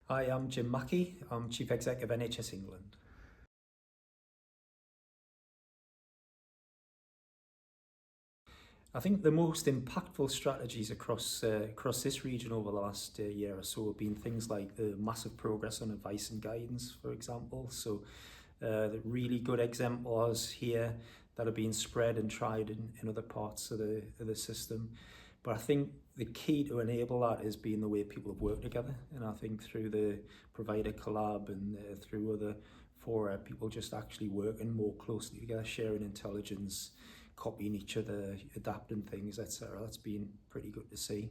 Hi, I'm Jim Mackey. I'm Chief Executive of NHS England. I think the most impactful strategies across this region over the last year or so have been things like the massive progress on advice and guidance, for example. The really good exemplars here that are being spread and tried in other parts of the system. But I think the key to enable that is being the way people have worked together. And I think through the provider collab and through other fora, people just actually working more closely together, sharing intelligence, copying each other, adapting things, etc. That's been pretty good to see.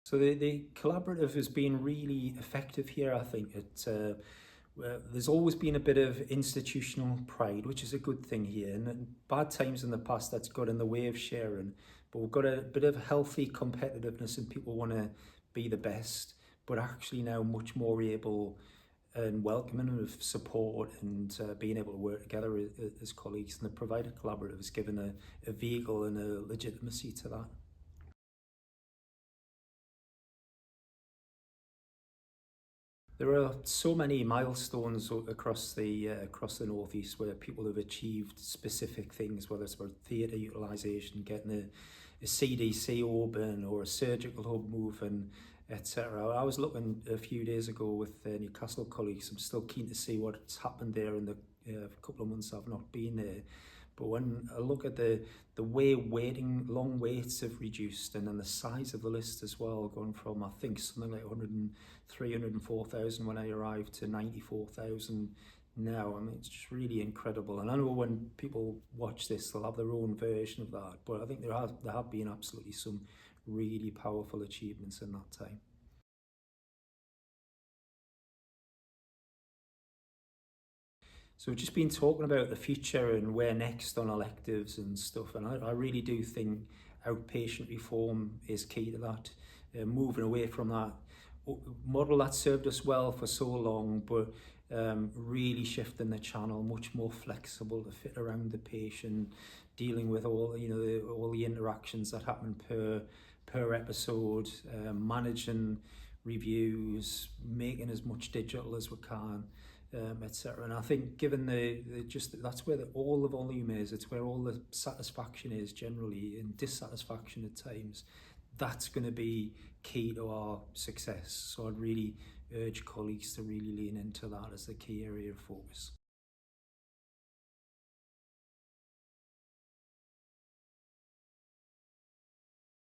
So the collaborative has been really effective here. I think there's always been a bit of institutional pride, which is a good thing here. And in bad times in the past, that's got in the way of sharing. But we've got a bit of healthy competitiveness, and people want to be the best, but actually now much more able and welcoming of support and being able to work together as colleagues. And the provider collaborative has given a vehicle and a legitimacy to that. There are so many milestones across the northeast where people have achieved specific things, whether it's about theatre utilisation, getting a CDC open or a surgical hub moving, etc. I was looking a few days ago with Newcastle colleagues. I'm still keen to see what's happened there in the couple of months I've not been there. But when I look at the way long waits have reduced, and then the size of the list as well, gone from I think something like 104,000 when I arrived to 94,000 now. I mean, it's just really incredible. And I know when people watch this, they'll have their own version of that. But I think there have been absolutely some really powerful achievements in that time. So we've just been talking about the future and where next on electives and stuff, and I really do think outpatient reform is key to that. Moving away from that model that served us well for so long, but really shifting the channel, much more flexible to fit around the patient, dealing with all the interactions that happen per episode, managing reviews, making as much digital as we can, etc. And I think given that's where all the volume is, it's where all the satisfaction is generally, and dissatisfaction at times. That's going to be key to our success. So I'd really urge colleagues to really lean into that as the key area of focus.